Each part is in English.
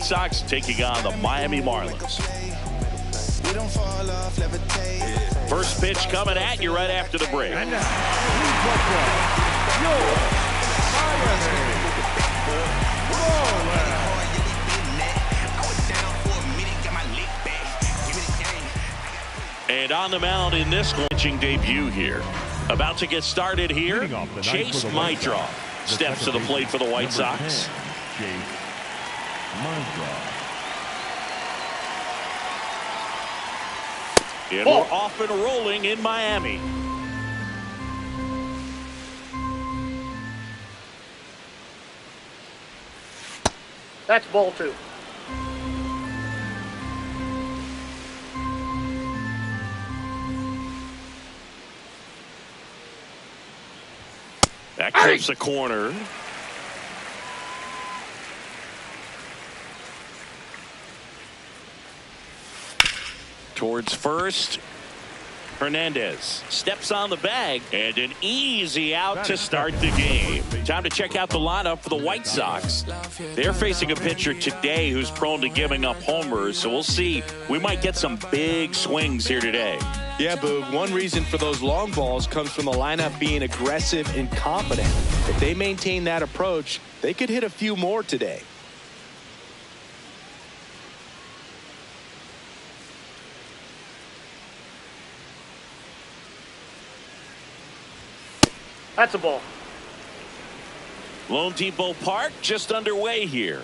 White Sox taking on the Miami Marlins. First pitch coming at you right after the break. And now, your Miami Marlins. And on the mound in this pitching debut here. About to get started here. Chase Maidra steps to the plate for the White Sox. And we're off and rolling in Miami. That's ball two. That clips the corner. Towards first. Hernandez steps on the bag and an easy out to start the game. Time to check out the lineup for the White Sox. They're facing a pitcher today who's prone to giving up homers, so we'll see. We might get some big swings here today. Yeah, Boog. One reason for those long balls comes from the lineup being aggressive and confident. If they maintain that approach, they could hit a few more today. That's a ball. Lone Depot Park just underway here.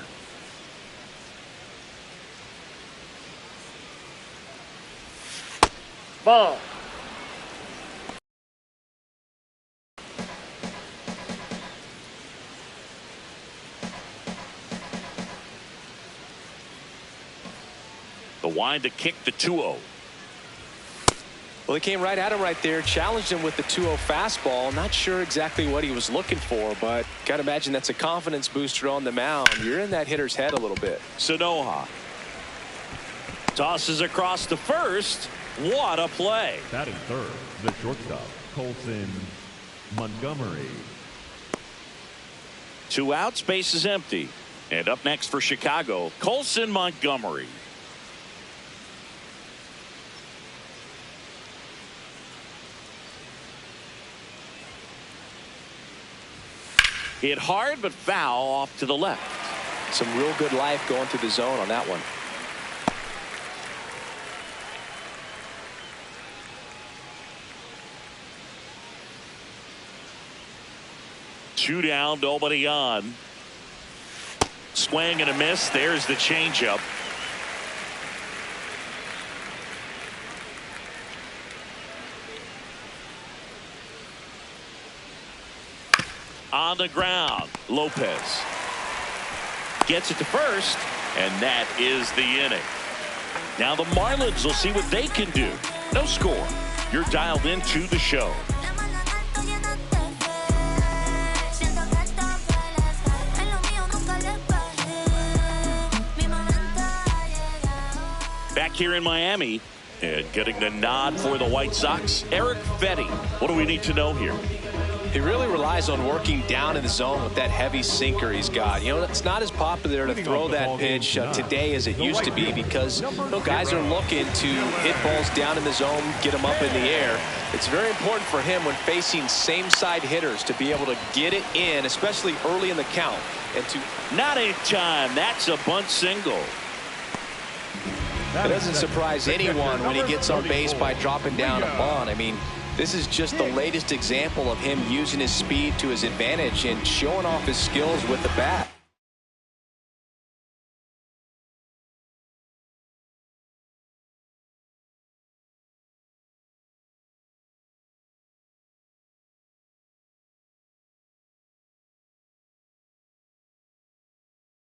Ball. The wind to kick the 2-0. Well, they came right at him right there, challenged him with the 2-0 fastball. Not sure exactly what he was looking for, but gotta imagine that's a confidence booster on the mound. You're in that hitter's head a little bit. Sanoja tosses across to first. What a play. Batting third, the shortstop, Colson Montgomery. 2 outs, base is empty. And up next for Chicago, Colson Montgomery. Hit hard but foul off to the left. Some real good life going through the zone on that one. Two down, nobody on. Swing and a miss. There's the changeup. On the ground, Lopez gets it to first, and that is the inning. Now the Marlins will see what they can do. No score. You're dialed into the show. Back here in Miami, and getting the nod for the White Sox, Eric Fetty. What do we need to know here? He really relies on working down in the zone with that heavy sinker he's got. You know, it's not as popular to throw that pitch today as it used to be because guys are looking to hit balls down in the zone, get them up in the air. It's very important for him when facing same side hitters to be able to get it in, especially early in the count. And to not in time. That's a bunt single. It doesn't surprise anyone when he gets on base by dropping down a bunt. I mean, this is just the latest example of him using his speed to his advantage and showing off his skills with the bat.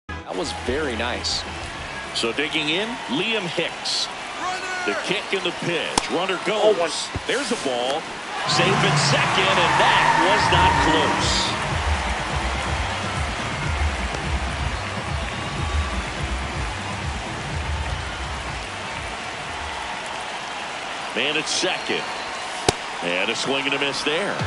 That was very nice. So digging in, Liam Hicks. The kick and the pitch. Runner goes. There's a ball. Safe at second, and that was not close. Man at second. And a swing and a miss there.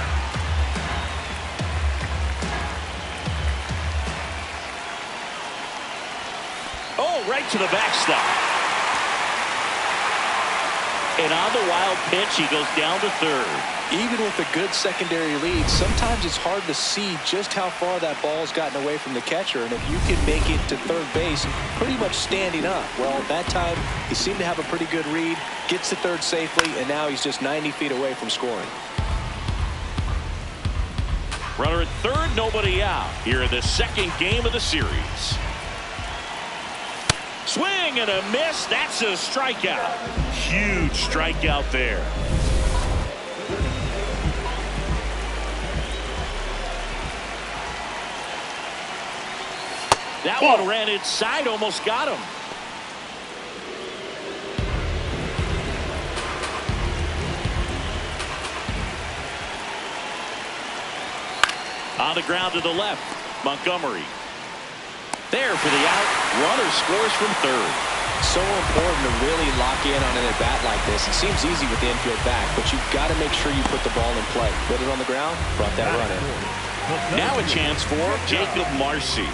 Oh, ball right to the backstop. And on the wild pitch, he goes down to third. Even with a good secondary lead, sometimes it's hard to see just how far that ball's gotten away from the catcher. And if you can make it to third base pretty much standing up, well, at that time, he seemed to have a pretty good read, gets to third safely, and now he's just 90 feet away from scoring. Runner at third, nobody out. Here in the second game of the series. Swing and a miss. That's a strikeout. Huge strikeout there. That one ran inside, almost got him. On the ground to the left, Montgomery. There for the out. Runner scores from third. So important to really lock in on an at-bat like this. It seems easy with the infield back, but you've got to make sure you put the ball in play. Put it on the ground, brought that run in. Now a chance for Jacob Marcy.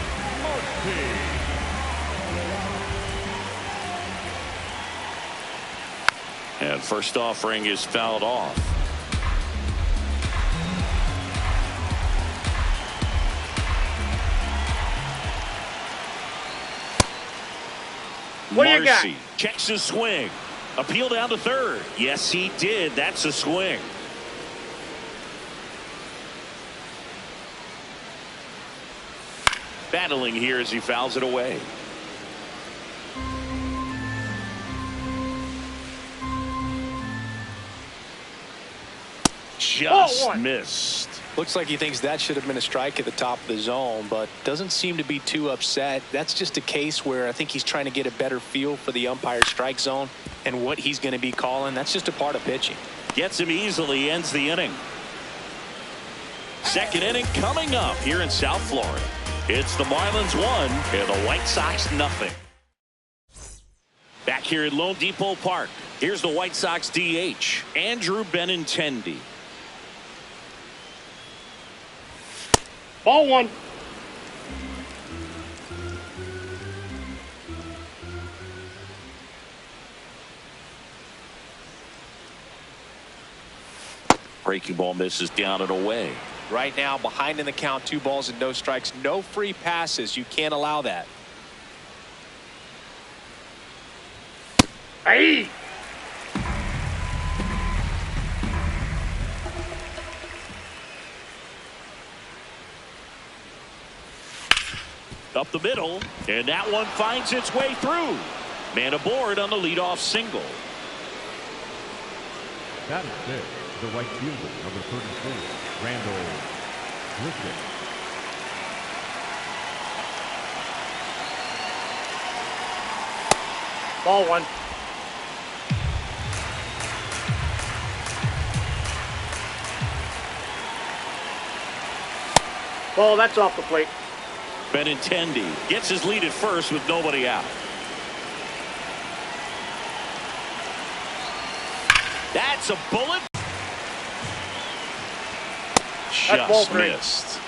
And first offering is fouled off. What do you got? Marcy checks his swing. Appeal down to third. Yes, he did. That's a swing. Battling here as he fouls it away. Just missed. Looks like he thinks that should have been a strike at the top of the zone, but doesn't seem to be too upset. That's just a case where I think he's trying to get a better feel for the umpire's strike zone and what he's going to be calling. That's just a part of pitching. Gets him easily, ends the inning. Second inning coming up here in South Florida. It's the Marlins 1 and the White Sox nothing. Back here at Lone Depot Park, here's the White Sox DH, Andrew Benintendi. Ball one. Breaking ball misses down and away. Right now, behind in the count, 2 balls and no strikes, no free passes. You can't allow that. Hey! Up the middle, and that one finds its way through. Man aboard on the leadoff single. That is big. The right fielder, number 33, Randall Griffin. Ball one. Ball, that's off the plate. Benintendi gets his lead at first with nobody out. That's a bullet. That's ball Just 3. missed.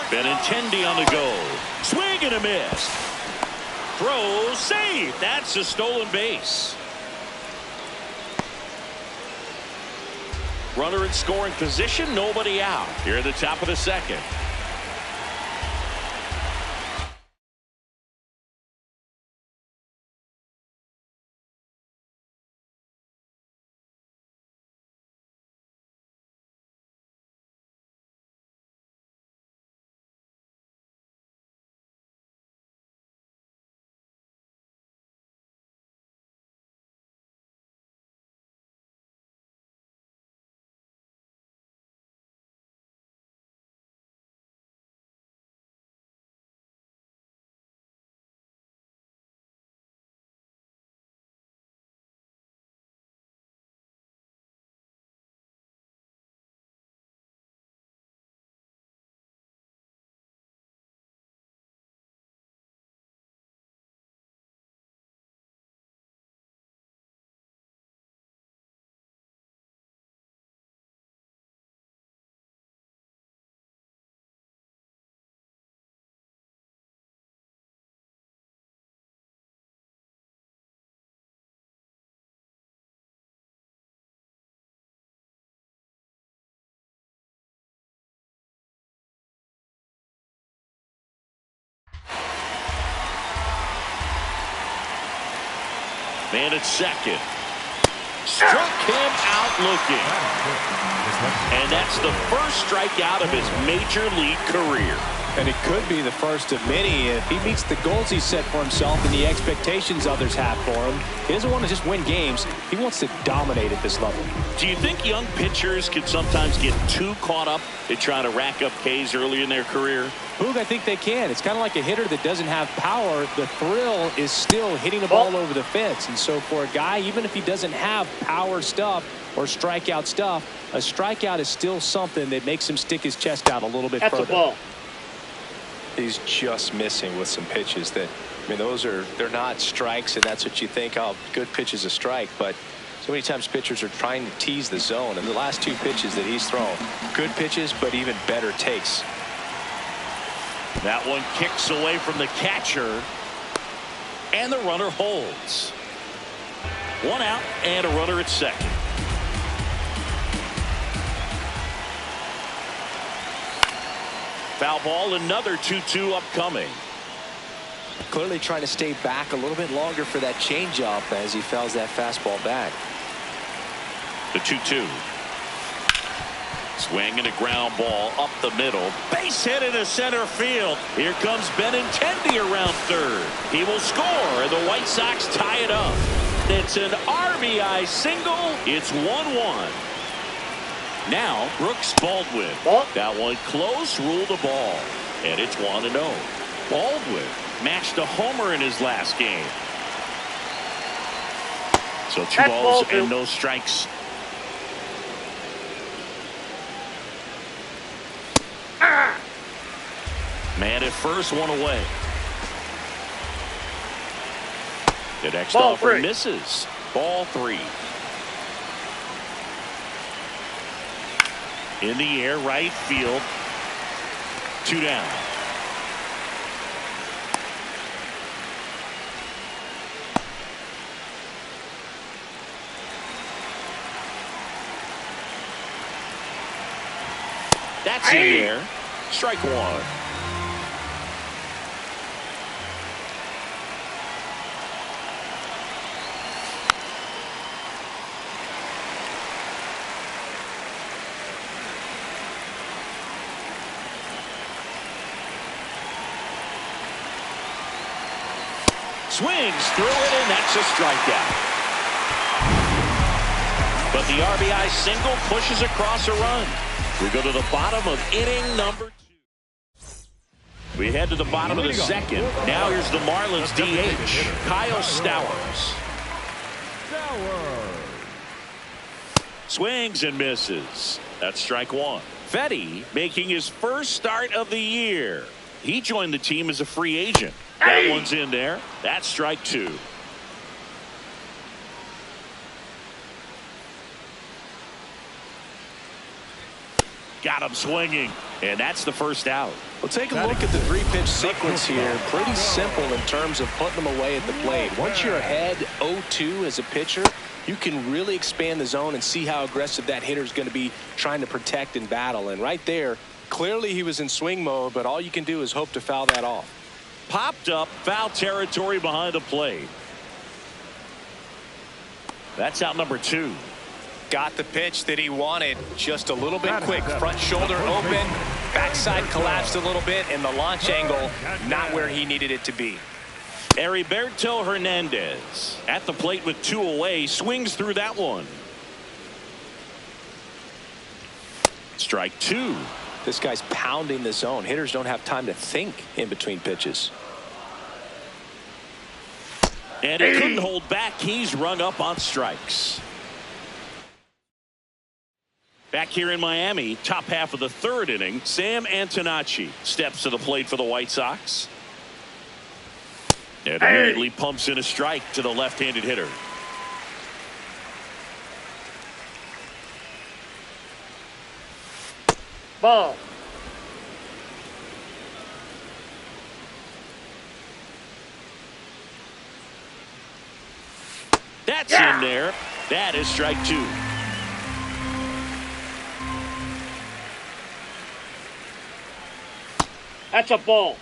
Benintendi on the go. Swing and a miss. Throw, save. That's a stolen base. Runner in scoring position, nobody out. Here at the top of the second. Man at second. Struck him out looking. And that's the first strikeout of his major league career. And it could be the first of many if he meets the goals he set for himself and the expectations others have for him. He doesn't want to just win games. He wants to dominate at this level. Do you think young pitchers can sometimes get too caught up in trying to rack up Ks early in their career? Boog, I think they can. It's kind of like a hitter that doesn't have power. The thrill is still hitting the ball over the fence. And so for a guy, even if he doesn't have power stuff or strikeout stuff, a strikeout is still something that makes him stick his chest out a little bit further. That's a ball. He's just missing with some pitches that, I mean, they're not strikes, and that's what you think, oh, good pitch is a strike. But so many times pitchers are trying to tease the zone, and the last two pitches that he's thrown, good pitches, but even better takes. That one kicks away from the catcher, and the runner holds. One out and a runner at second. Foul ball, another 2-2 upcoming. Clearly trying to stay back a little bit longer for that changeup as he fouls that fastball back. The 2-2. Swing and a ground ball up the middle. Base hit into center field. Here comes Benintendi around third. He will score, and the White Sox tie it up. It's an RBI single. It's 1-1. Now Brooks Baldwin. That one close, ruled the ball, and it's 1-0. Baldwin matched a homer in his last game. So two balls and no strikes. Man at first, one away. The next offer misses. Ball 3. In the air, right field. 2 down. That's in there. Strike 1. Swings through it, and that's a strikeout. But the RBI single pushes across a run. We go to the bottom of inning number 2. We head to the bottom of the second. Now here's the Marlins DH, Kyle Stowers. Swings and misses. That's strike 1. Fetty making his first start of the year. He joined the team as a free agent. That one's in there. That's strike 2. Got him swinging, and that's the first out. Well, take a look at the 3-pitch sequence here. Pretty simple in terms of putting them away at the plate. Once you're ahead 0-2 as a pitcher, you can really expand the zone and see how aggressive that hitter is going to be trying to protect and battle. And right there, clearly he was in swing mode, but all you can do is hope to foul that off. Popped up, foul territory behind the plate. That's out number 2. Got the pitch that he wanted, just a little bit quick. Front shoulder open, backside collapsed a little bit, and the launch angle not where he needed it to be. Heriberto Hernandez at the plate with 2 away, swings through that one. Strike 2. This guy's pounding the zone. Hitters don't have time to think in between pitches. And he couldn't hold back. He's rung up on strikes. Back here in Miami, top half of the 3rd inning, Sam Antonacci steps to the plate for the White Sox. And immediately pumps in a strike to the left-handed hitter. Ball. That's in there. That is strike 2. That's a ball.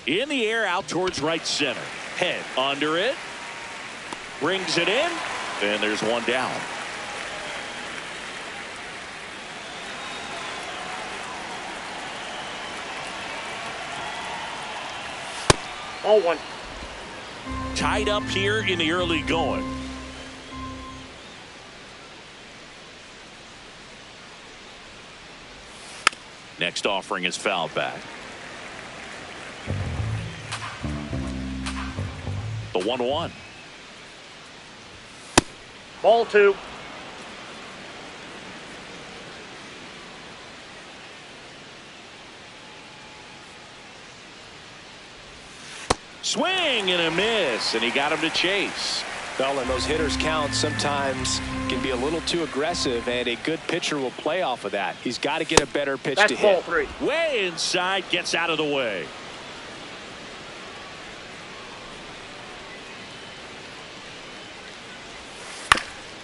In the air out towards right center. Head under it. Brings it in. And there's one down. Ball one. Tied up here in the early going. Next offering is foul back. The 1-1. Ball two. Swing and a miss, and he got him to chase. Well, and those hitters count sometimes can be a little too aggressive, and a good pitcher will play off of that. He's got to get a better pitch That's to ball hit. three. Way inside, gets out of the way.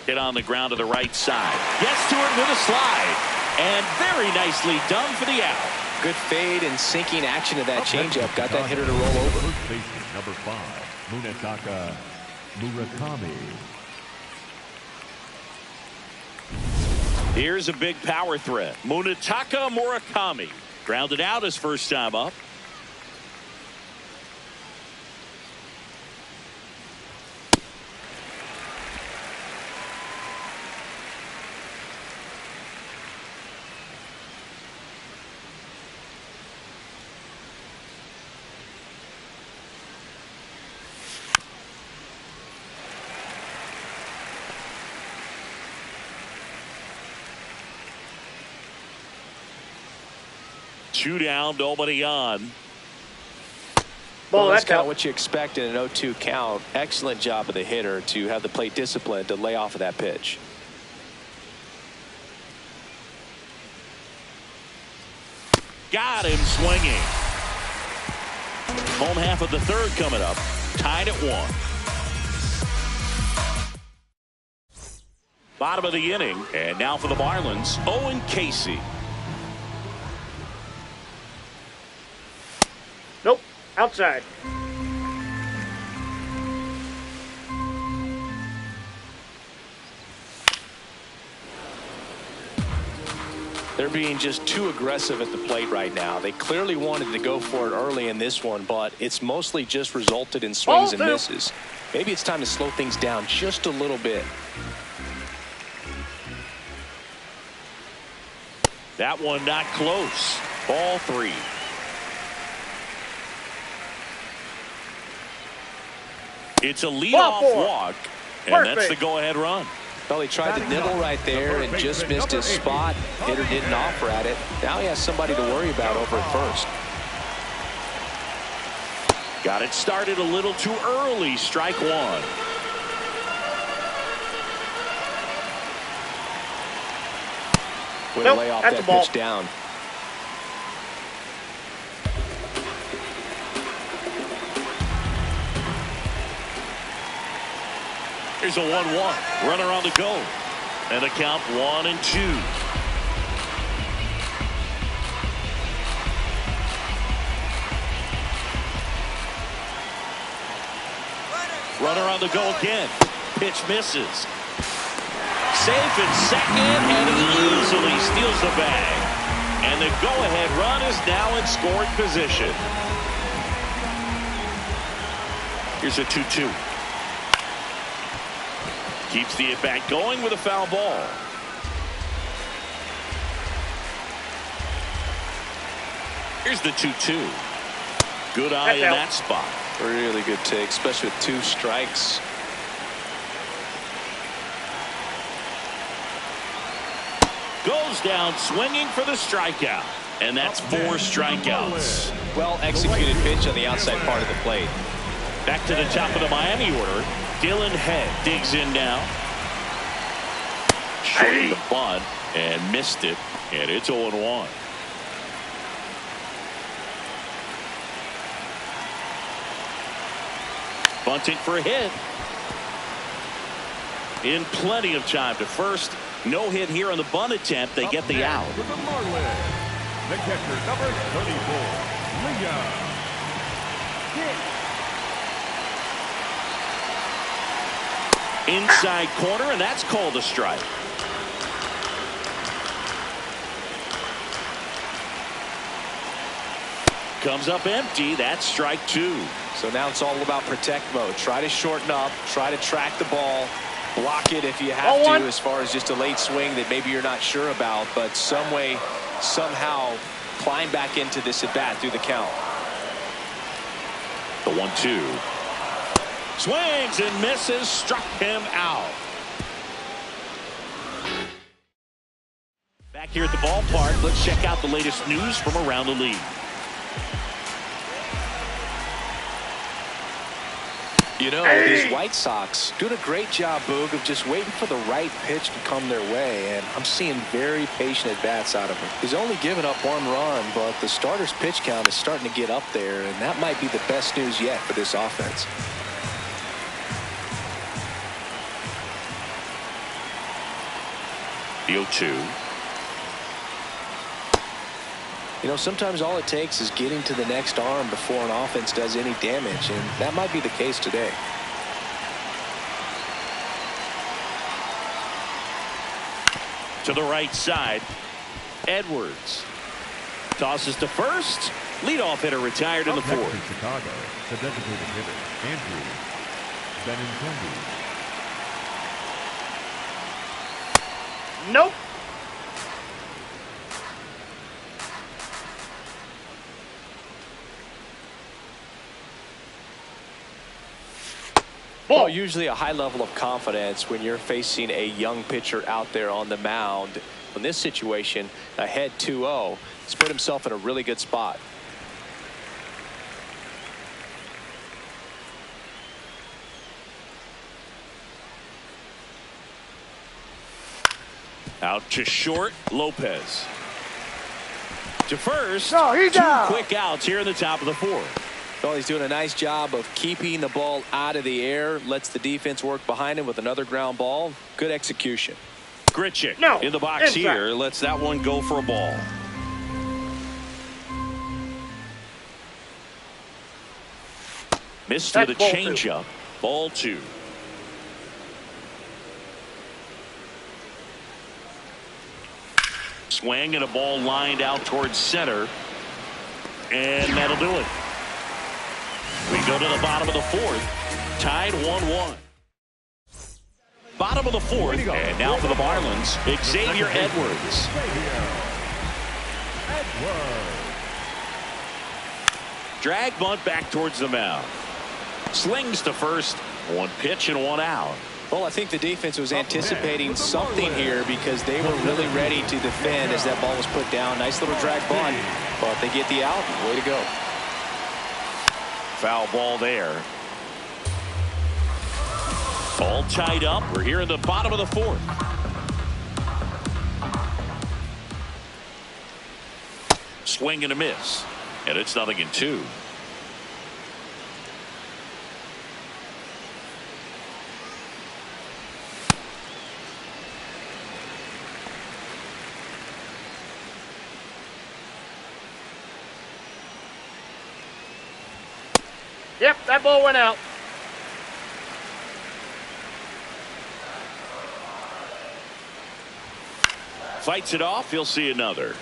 Hit on the ground to the right side. Gets to it with a slide. And very nicely done for the out. Good fade and sinking action of that changeup. Got that hitter to roll over. First baseman, number 5, Munetaka Murakami. Here's a big power threat. Munetaka Murakami. Grounded out his first time up. Two down, nobody on. Ball, Well, that's that's kind out. of what you expect in an 0-2 count. Excellent job of the hitter to have the plate discipline to lay off of that pitch. Got him swinging. Home half of the third coming up. Tied at 1. Bottom of the inning. And now for the Marlins, Owen Casey. Nope. Outside. They're being just too aggressive at the plate right now. They clearly wanted to go for it early in this one, but it's mostly just resulted in swings and misses. Maybe it's time to slow things down just a little bit. That one not close. Ball 3. It's a leadoff walk, and that's the go-ahead run. Well, he tried to nibble right there and just missed his spot. Hitter didn't offer at it. Now he has somebody to worry about over at first. Got it started a little too early. Strike 1. Way to lay off that pitch down. Here's a 1-1. Runner on the go. And the count 1-2. Runner on the go again. Pitch misses. Safe in second, and he easily steals the bag. And the go-ahead run is now in scoring position. Here's a 2-2. Keeps the at-bat going with a foul ball. Here's the 2-2. Good eye in that spot. Really good take, especially with 2 strikes. Goes down swinging for the strikeout. And that's 4 strikeouts. Well executed pitch on the outside part of the plate. Back to the top of the Miami order. Dylan Head digs in now. Short of the bunt and missed it. And it's 0-1. Bunting for a hit. In plenty of time to first. No hit here on the bunt attempt. They get the out. For the Marlins, the catcher, number 34, Leah. Inside corner, and that's called a strike. Comes up empty. That's strike 2. So now it's all about protect mode. Try to shorten up, try to track the ball, block it if you have to, as far as just a late swing that maybe you're not sure about, but some way, somehow climb back into this at bat through the count. The 1-2. Swings and misses, struck him out. Back here at the ballpark, let's check out the latest news from around the league. You know, these White Sox doing a great job, Boog, of just waiting for the right pitch to come their way, and I'm seeing very patient at-bats out of him. He's only given up 1 run, but the starter's pitch count is starting to get up there, and that might be the best news yet for this offense. The 0-2. You know, sometimes all it takes is getting to the next arm before an offense does any damage, and that might be the case today. To the right side, Edwards tosses to first. Leadoff hitter retired in the 4th. In Chicago, the designated hitter, Andrew Benintendi. Nope. Well, usually a high level of confidence when you're facing a young pitcher out there on the mound. In this situation, ahead 2-0, he's put himself in a really good spot. Out to short, Lopez. To first. No, he's 2 out. quick outs here in the top of the 4th. Well, he's doing a nice job of keeping the ball out of the air, lets the defense work behind him with another ground ball. Good execution. Grichuk No, in the box inside. here. Lets that one go for a ball. Missed with a That's ball 2. changeup. Ball 2. Swing and a ball lined out towards center. And that'll do it. We go to the bottom of the 4th. Tied 1-1. Bottom of the 4th. And now for the Marlins, Xavier Edwards. Drag bunt back towards the mound. Slings to first. 1 pitch and 1 out. Well, I think the defense was anticipating something here because they were really ready to defend as that ball was put down. Nice little drag bunt, but they get the out. Way to go. Foul ball there. All tied up. We're here in the bottom of the 4th. Swing and a miss. And it's 0-2. Yep, that ball went out. Fights it off. He'll see another.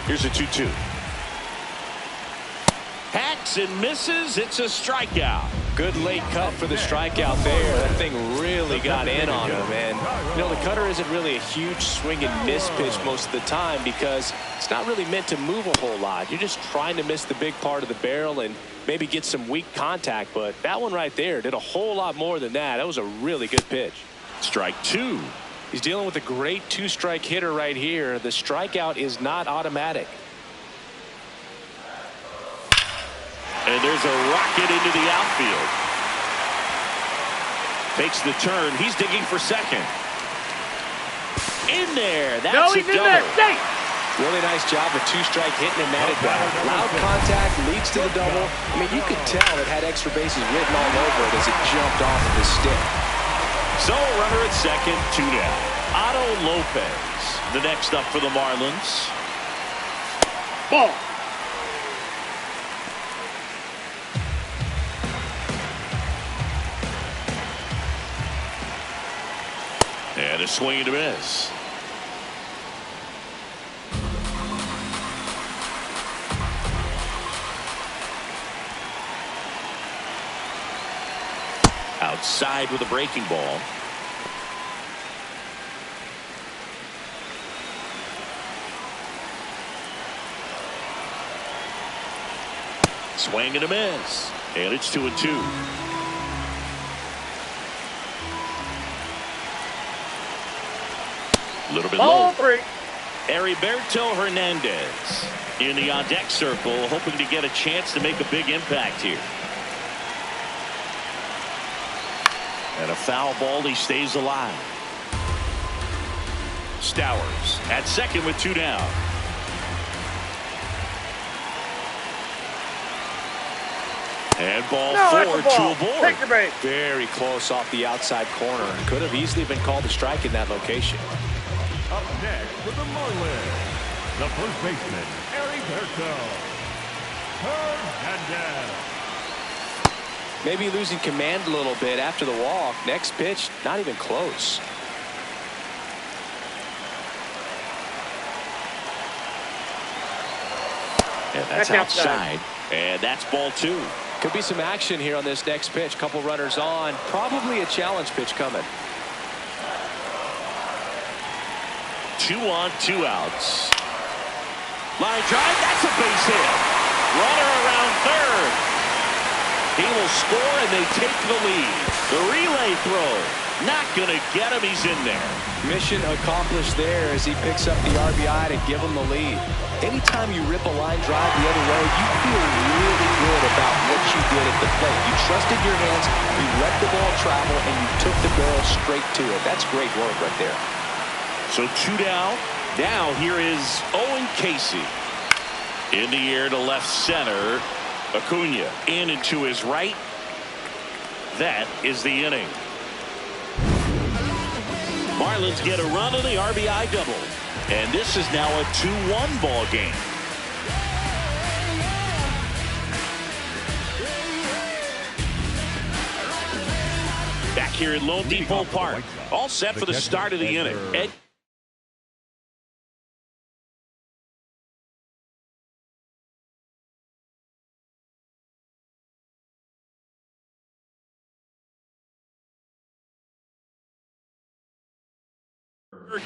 Here's a 2-2. Hacks and misses. It's a strikeout. Good late cut for the strikeout there. That thing really got in on him. And, you know, the cutter isn't really a huge swing and miss pitch most of the time because it's not really meant to move a whole lot. You're just trying to miss the big part of the barrel and maybe get some weak contact. But that one right there did a whole lot more than that. That was a really good pitch. Strike 2. He's dealing with a great 2-strike hitter right here. The strikeout is not automatic. And there's a rocket into the outfield. Takes the turn. He's digging for second. In there. That's No, a he's in there. double. Safe. Really nice job with 2-strike hitting him at it back. Loud contact leads to the double. I mean, you could tell it had extra bases written all over it as it jumped off of his stick. So runner at second, 2 down. Otto Lopez, the next up for the Marlins. Ball. And a swing and a miss. Outside with a breaking ball. Swing and a miss. And it's 2-2. A little bit Ball low. 3. Heriberto Hernandez in the on-deck circle, hoping to get a chance to make a big impact here. And a foul ball, he stays alive. Stowers at second with 2 down. And ball 4 to a board. Take your base. Very close off the outside corner. Could have easily been called a strike in that location. Up next for the Marlins, the first baseman, Heriberto Hernandez. Maybe losing command a little bit after the walk. Next pitch, not even close. And that's outside. And that's ball 2. Could be some action here on this next pitch. Couple runners on. Probably a challenge pitch coming. 2 on, 2 outs. Line drive. That's a base hit. Runner around third. He will score and they take the lead. The relay throw. Not going to get him. He's in there. Mission accomplished there as he picks up the RBI to give him the lead. Anytime you rip a line drive the other way, you feel really good about what you did at the plate. You trusted your hands, you let the ball travel, and you took the barrel straight to it. That's great work right there. So 2 down. Now here is Owen Casey. In the air to left center. Acuna in and to his right. That is the inning. Marlins get a run of the RBI double. And this is now a 2-1 ball game. Back here at Lone Depot Park. All set for the start of the inning. Ed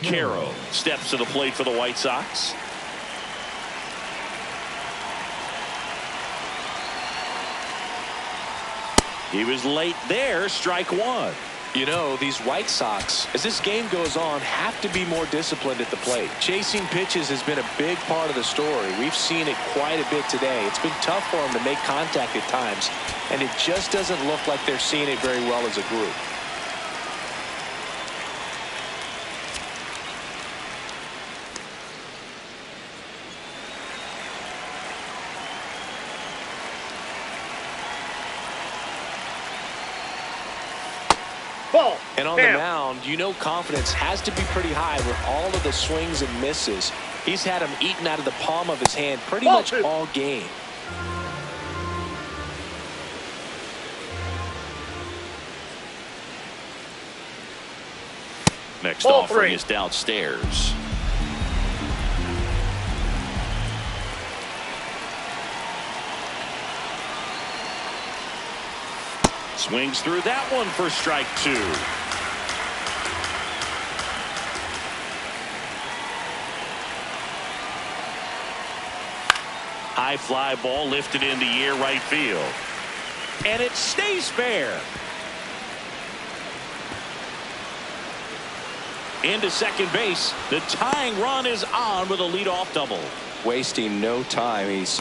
Caro steps to the plate for the White Sox. He was late there. Strike 1. You know, these White Sox, as this game goes on, have to be more disciplined at the plate. Chasing pitches has been a big part of the story. We've seen it quite a bit today. It's been tough for them to make contact at times, and it just doesn't look like they're seeing it very well as a group. Ball. And on the mound, you know confidence has to be pretty high with all of the swings and misses. He's had them eaten out of the palm of his hand pretty much all game. Next offering is downstairs. Swings through that one for strike 2. High fly ball lifted in the air right field. And it stays fair. Into second base. The tying run is on with a leadoff double. Wasting no time. He's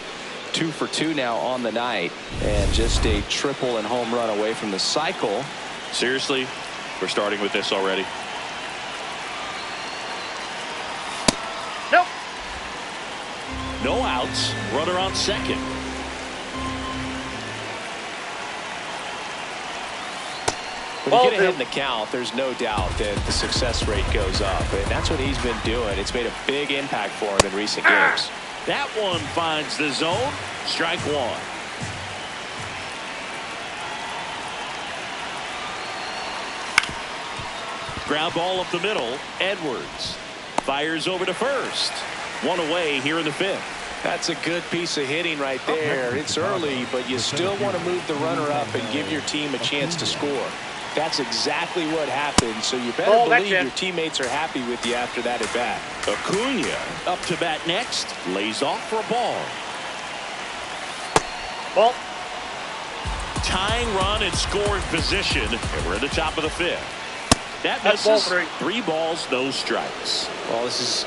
2 for 2 now on the night, and just a triple and home run away from the cycle. Seriously, we're starting with this already. Nope. No outs. Runner on second. When you get ahead in the count, there's no doubt that the success rate goes up, and that's what he's been doing. It's made a big impact for him in recent games. That one finds the zone. Strike one. Ground ball up the middle. Edwards fires over to first. One away here in the fifth. That's a good piece of hitting right there. It's early, but you still want to move the runner up and give your team a chance to score. That's exactly what happened, so you better believe your teammates are happy with you after that at bat. Acuna up to bat next. Lays off for a ball. Ball. Tying run and scoring position. And we're at the top of the fifth. That misses. 3 balls, no strikes. Well, this is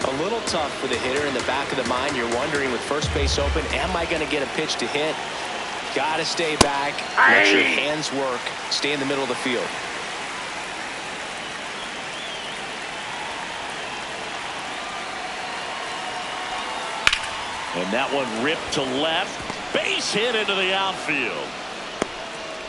a little tough for the hitter. In the back of the mind, you're wondering with first base open, am I going to get a pitch to hit? Got to stay back. Let your hands work. Stay in the middle of the field. And that one ripped to left. Base hit into the outfield.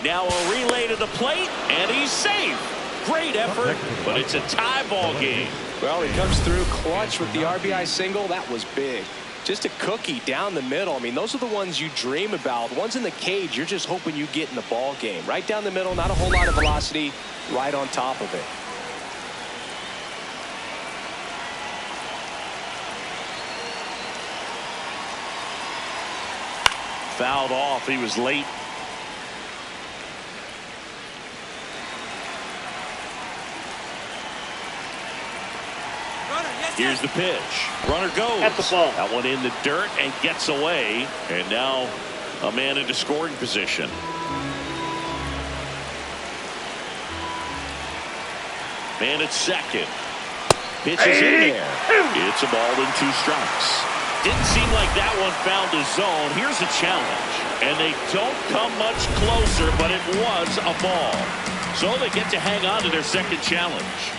Now a relay to the plate, and he's safe. Great effort, but it's a tie ball game. Well, he comes through clutch with the RBI single. That was big. Just a cookie down the middle. I mean, those are the ones you dream about. The ones in the cage, you're just hoping you get in the ball game. Right down the middle, not a whole lot of velocity, right on top of it. Fouled off. He was late. Here's the pitch. Runner goes. At the ball. That one in the dirt and gets away. And now a man into scoring position. Man at second. Pitch is in there. It's a ball and 2 strikes. Didn't seem like that one found his zone. Here's a challenge. And they don't come much closer, but it was a ball. So they get to hang on to their second challenge.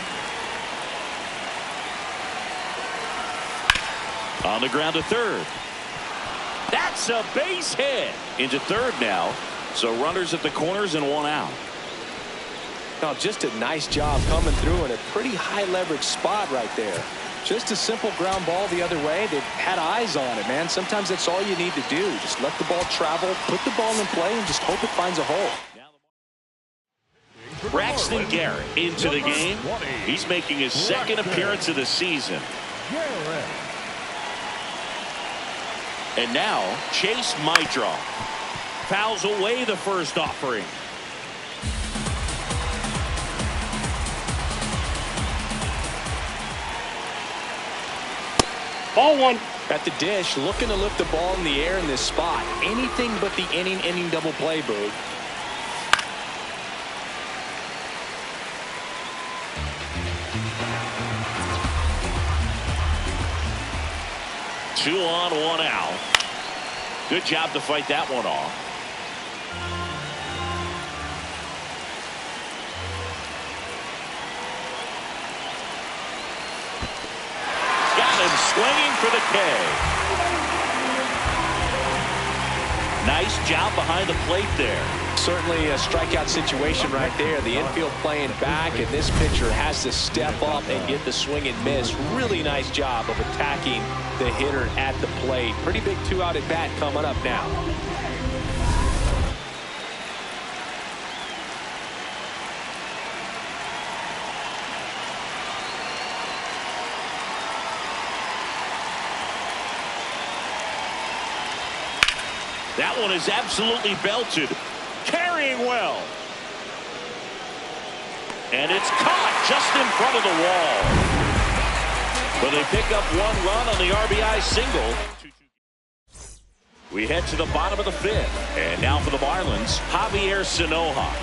On the ground to third. That's a base hit. Into third now. So runners at the corners and 1 out. Now, just a nice job coming through in a pretty high leverage spot right there. Just a simple ground ball the other way. They had eyes on it, man. Sometimes that's all you need to do. Just let the ball travel, put the ball in play, and just hope it finds a hole. Braxton Garrett into the game. He's making his second appearance of the season. And now Chase Mitra fouls away the first offering. Ball 1. At the dish, looking to lift the ball in the air in this spot. Anything but the inning double play, Boog. Two on, 1 out. Good job to fight that one off. Got him swinging for the K. Nice job behind the plate there. Certainly a strikeout situation right there. The infield playing back, and this pitcher has to step up and get the swing and miss. Really nice job of attacking the hitter at the plate. Pretty big 2-out at bat coming up now. That one is absolutely belted. Carrying well. And it's caught just in front of the wall. But they pick up 1 run on the RBI single. We head to the bottom of the fifth. And now for the Marlins, Javier Sanoja.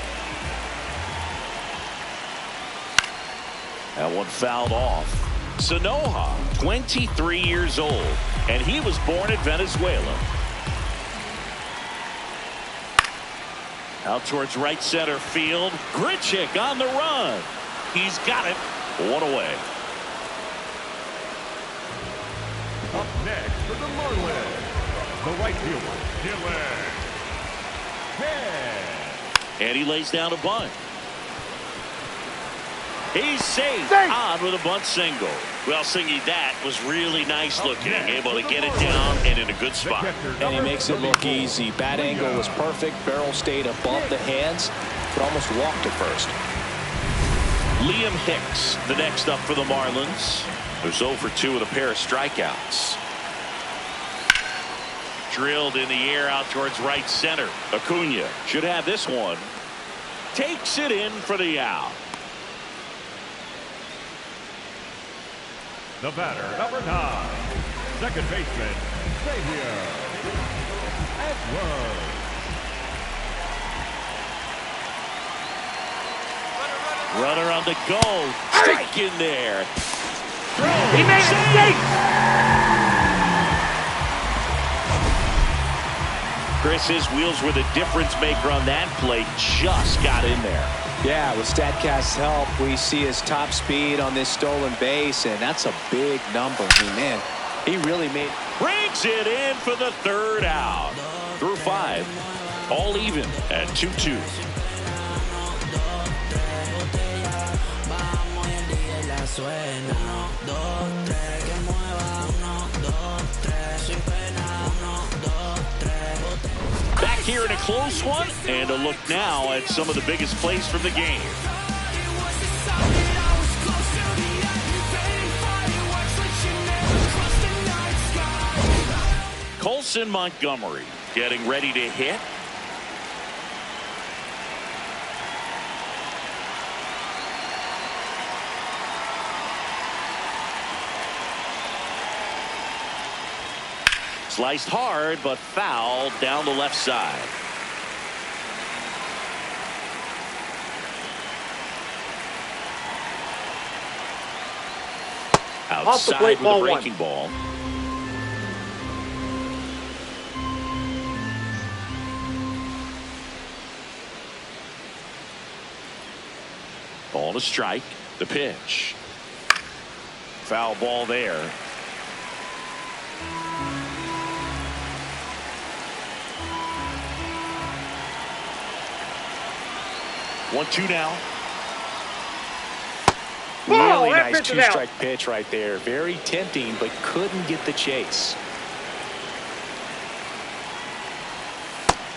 That one fouled off. Sanoja, 23 years old. And he was born in Venezuela. Out towards right center field. Grichuk on the run. He's got it. 1 away. Up next for the Marlins, the right fielder, Dylan. And he lays down a bunt. He's safe. On with a bunt single. Well, Singy, that was really nice looking. Able to get it down and in a good spot. And he makes it look easy. Bat angle was perfect. Barrel stayed above the hands. But almost walked to first. Liam Hicks, the next up for the Marlins. Who's 0 for 2 with a pair of strikeouts. Drilled in the air out towards right center. Acuna should have this one. Takes it in for the out. The batter, number 9, second baseman, Xavier Edwards. Runner on the go. Strike in there. He made a mistake. Chris, his wheels were the difference maker on that play. Just got in there. Yeah, with StatCast's help, we see his top speed on this stolen base, and that's a big number. I mean, man, he really brings it in for the third out. Through 5. All even at 2-2. Back here in a close one, and a look now at some of the biggest plays from the game. Colson Montgomery getting ready to hit. Sliced hard, but fouled down the left side. Outside with a breaking ball. Ball to strike. The pitch. Foul ball there. One-two now. Really nice two-strike pitch right there. Very tempting, but couldn't get the chase.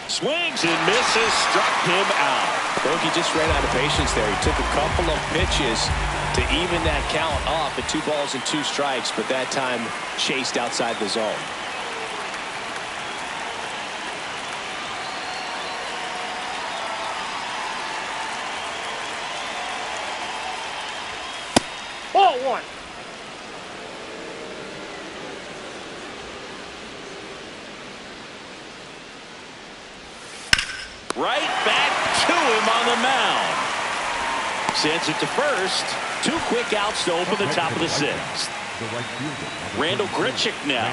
Swings and misses. Struck him out. I think he just ran out of patience there. He took a couple of pitches to even that count up at 2 balls and 2 strikes, but that time chased outside the zone. Ball 1. Right back to him on the mound. Sends it to first. 2 quick outs to open the top of the 6th. Randall Grichuk now.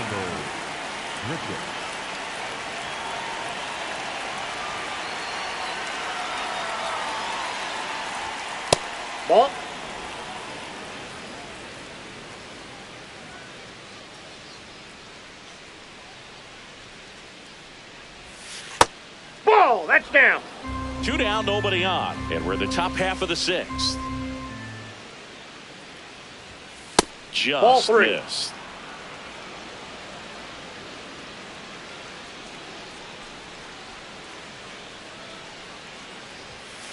Ball. Ball. That's down. 2 down, nobody on. And we're in the top half of the 6th. Just Ball 3. missed.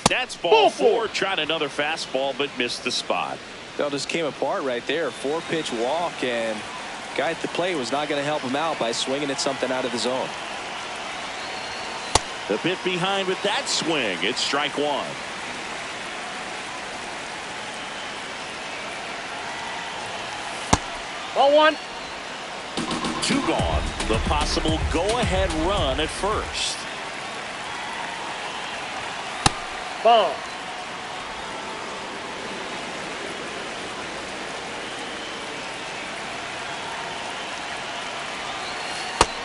That's ball 4. Tried another fastball, but missed the spot. That just came apart right there. 4-pitch walk, and guy at the plate was not going to help him out by swinging at something out of the zone. A bit behind with that swing. It's strike 1. Ball 1. 2 gone. The possible go-ahead run at first. Ball.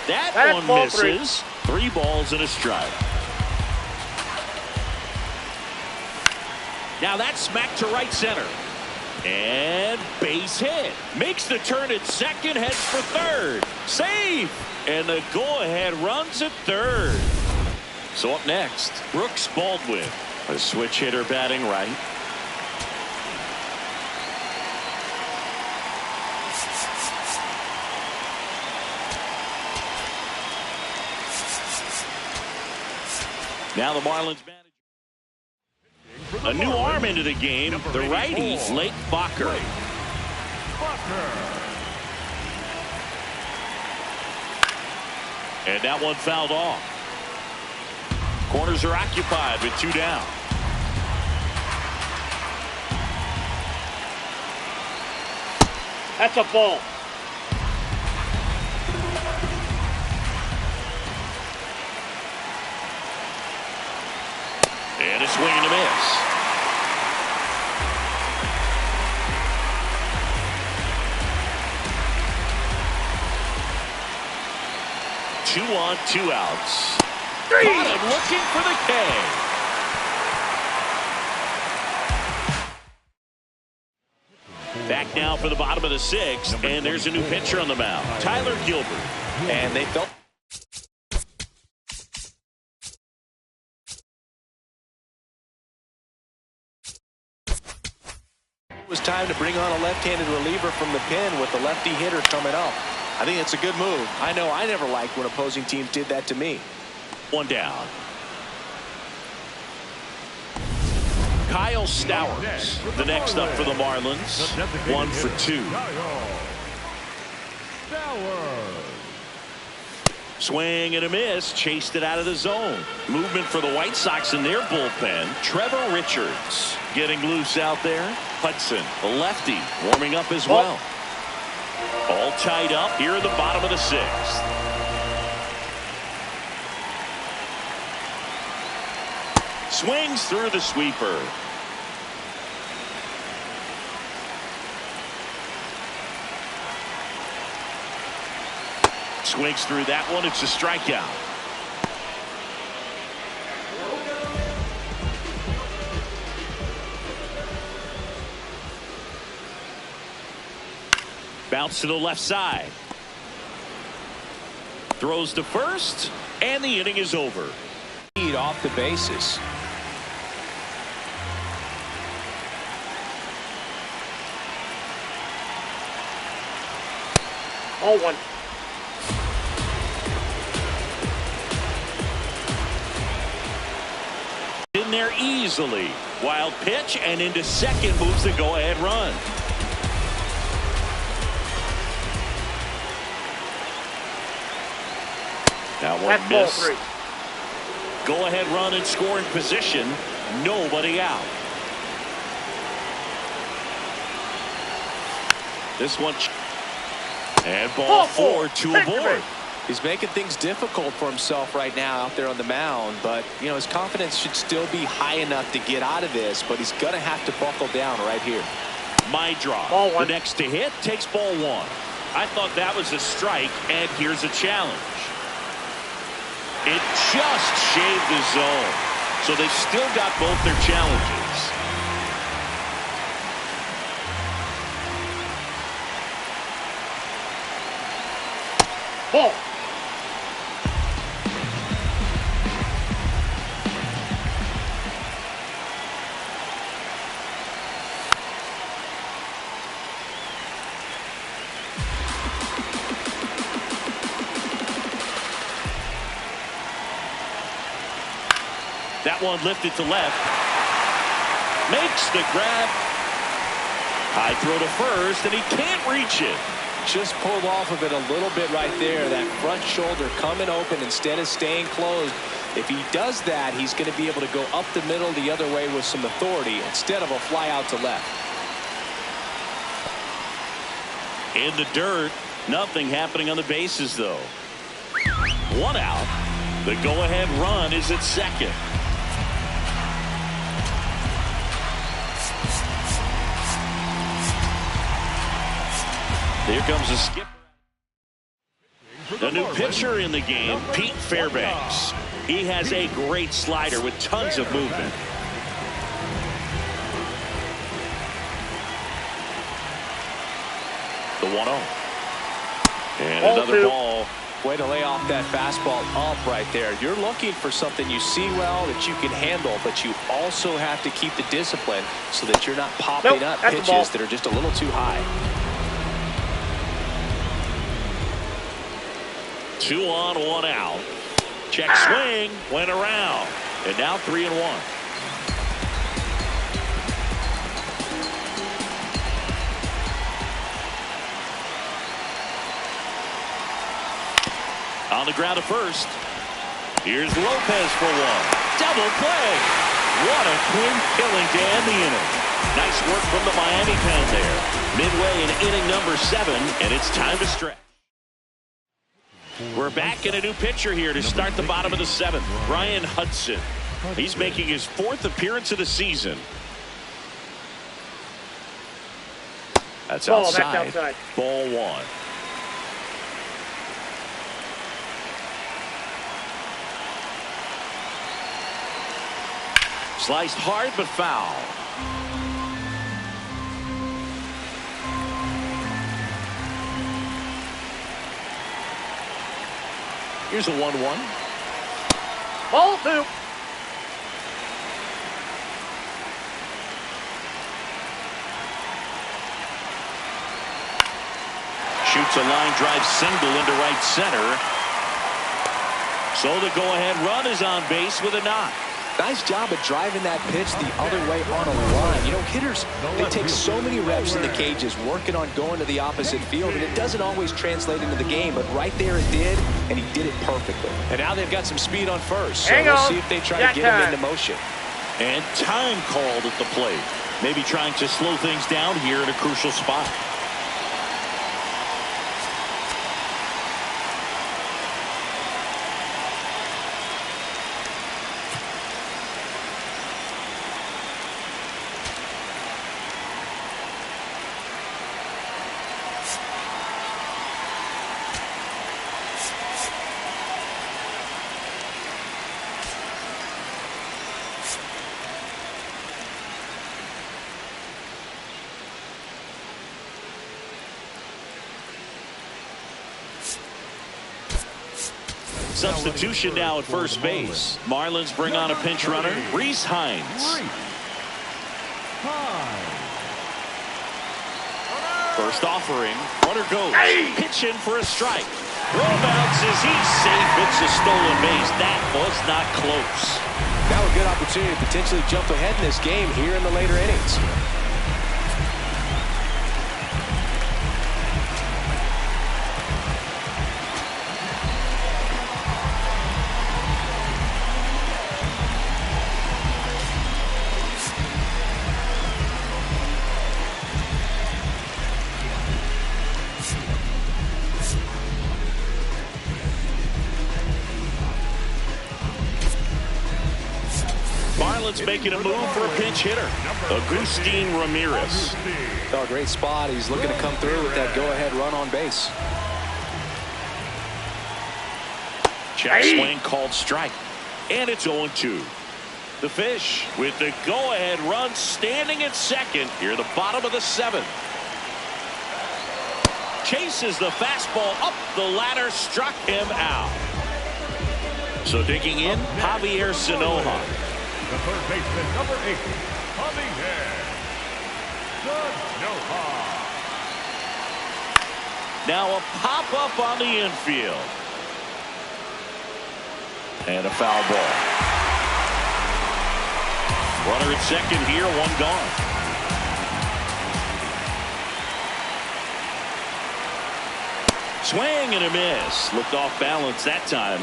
That one misses. 3 balls and a strike. Now that's smacked to right center. And base hit. Makes the turn at second, heads for third. Safe. And the go-ahead runs at third. So up next, Brooks Baldwin, a switch hitter batting right. Now the Marlins manager. A new arm into the game. The righty, Blake Bacher. And that one fouled off. Corners are occupied with 2 down. That's a ball. And a swing and a miss. Two on, 2 outs. Caught him looking for the K. Back now for the bottom of the 6th, and there's a new pitcher on the mound, Tyler Gilbert. And they felt it was time to bring on a left-handed reliever from the pen with the lefty hitter coming up. I think it's a good move. I know I never liked when opposing teams did that to me. 1 down. Kyle Stowers, the next up for the Marlins. 1 for 2. Swing and a miss, chased it out of the zone. Movement for the White Sox in their bullpen. Trevor Richards getting loose out there. Hudson, the lefty, warming up as well. All tied up here in the bottom of the 6th. Swings through the sweeper. Swings through that one. It's a strikeout. Bounce to the left side. Throws to first, and the inning is over. Lead off the bases. All 1. In there easily. Wild pitch, and into second moves the go-ahead run. Now one That's ball miss. 3. Go-ahead run in scoring position. Nobody out. This one. And ball 4 to avoid. He's making things difficult for himself right now out there on the mound, but you know his confidence should still be high enough to get out of this, but he's gonna have to buckle down right here. My draw. Ball 1. The next to hit takes ball 1. I thought that was a strike, and here's a challenge. It just shaved the zone, so they've still got both their challenges. Ball. That one lifted to left. Makes the grab. High throw to first, and he can't reach it. Just pulled off of it a little bit right there. That front shoulder coming open instead of staying closed. If he does that, he's going to be able to go up the middle the other way with some authority instead of a fly out to left. In the dirt. Nothing happening on the bases, though. 1 out. The go-ahead run is at second. Here comes a skip. The new pitcher in the game, Pete Fairbanks. He has a great slider with tons of movement. The 1-0. And Ball another 2. ball. Way to lay off that fastball up right there. You're looking for something you see well that you can handle, but you also have to keep the discipline so that you're not popping up that's a ball. pitches that are just a little too high. 2 on, 1 out. Check swing, went around. And now 3-1. On the ground at first. Here's Lopez for one. Double play. What a clean killing to end the inning. Nice work from the Miami pen there. Midway in inning number 7, and it's time to stretch. We're back in a new pitcher here to start the bottom of the 7th. Brian Hudson. He's making his 4th appearance of the season. That's outside. That's outside. Ball 1. Sliced hard but foul. Here's a 1-1. Ball 2. Shoots a line drive single into right center. So the go-ahead run is on base with a knock. Nice job of driving that pitch the other way on a line. You know, hitters, they take so many reps in the cages working on going to the opposite field, and it doesn't always translate into the game, but right there it did, and he did it perfectly. And now they've got some speed on first, so we'll see if they try to get him into motion. And time called at the plate. Maybe trying to slow things down here at a crucial spot. Substitution now at first base. Marlins bring on a pinch runner, Reese Hines. First offering, runner goes. Pitch in for a strike. Throw bounces, he's safe. It's a stolen base. That was not close. Now a good opportunity to potentially jump ahead in this game here in the later innings. Marlins making a move for a pinch hitter, Agustin Ramirez. Oh, great spot. He's looking to come through with that go-ahead run on base. Check swing called strike, and it's 0-2. The Fish with the go-ahead run standing at second here, the bottom of the 7th. Chases the fastball up the ladder, struck him out. So digging in, Javier Sanoja. The third baseman, number 8, Javier Sanoja. Now a pop-up on the infield. And a foul ball. Runner at second here, one gone. Swing and a miss. Looked off balance that time.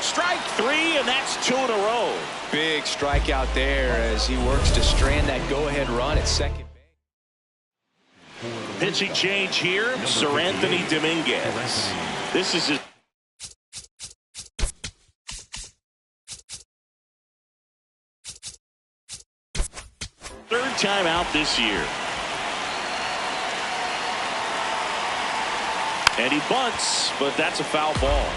Strike 3, and that's 2 in a row. Big strikeout there as he works to strand that go-ahead run at second base. Pitching change here, Sir Anthony Dominguez. This is his third time out this year. And he bunts, but that's a foul ball.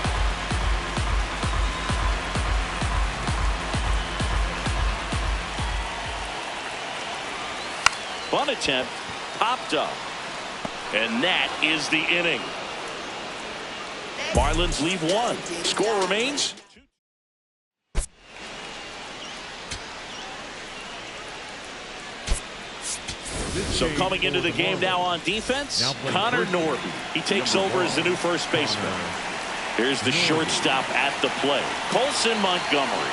Bunt attempt popped up, and that is the inning. Marlins leave 1. Score remains. So coming into the game now on defense, Connor Norton. He takes over as the new first baseman. Here's the shortstop at the plate, Colson Montgomery.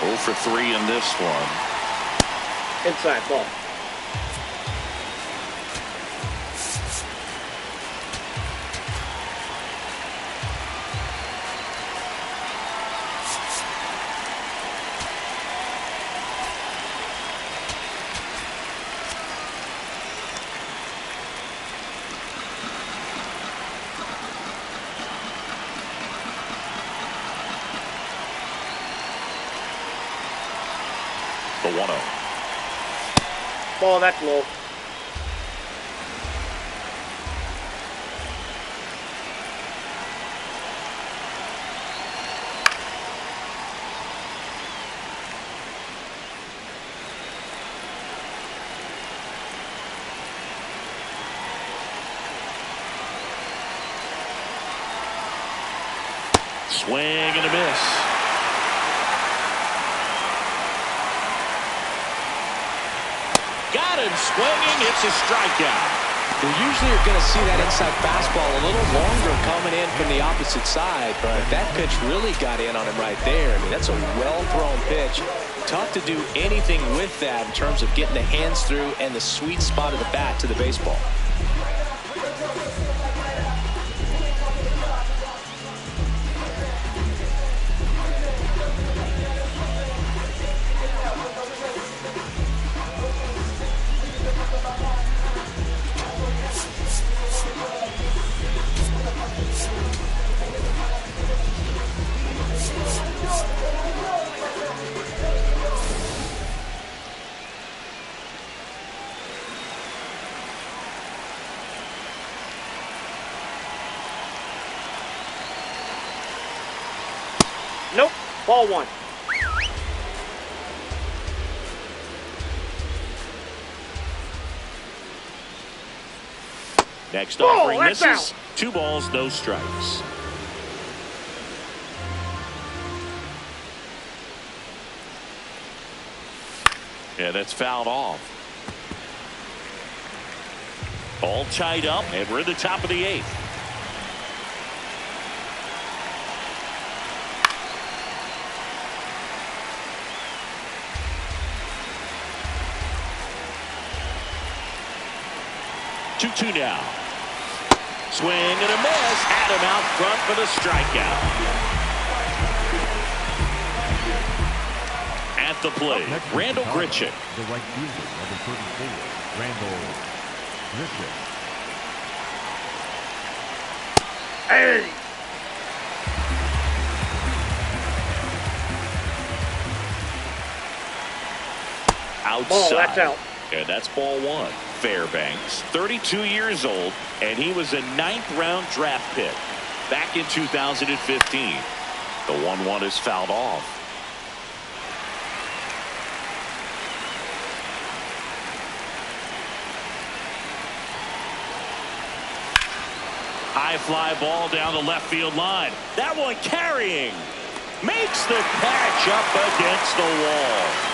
0 for 3 in this one. Inside ball. The 1-0. Ball, that's low. Swing and a miss. Got him swinging. It's a strikeout. You usually are going to see that inside fastball a little longer coming in from the opposite side, but that pitch really got in on him right there. I mean, that's a well-thrown pitch. Tough to do anything with that in terms of getting the hands through and the sweet spot of the bat to the baseball. Nope. Ball 1. Next offering that's misses. out. 2 balls, no strikes. Yeah, that's fouled off. All tied up, and we're in the top of the 8th. Two now. Swing and a miss. Had him out front for the strikeout. At the plate, Randall Grichuk. The right fielder, number 34, Randall Grichuk. Hey! Outside. Ball, that's out. And that's ball 1. Fairbanks, 32 years old, and he was a 9th-round draft pick back in 2015. The 1-1 is fouled off. High fly ball down the left field line. That one carrying. Makes the catch up against the wall.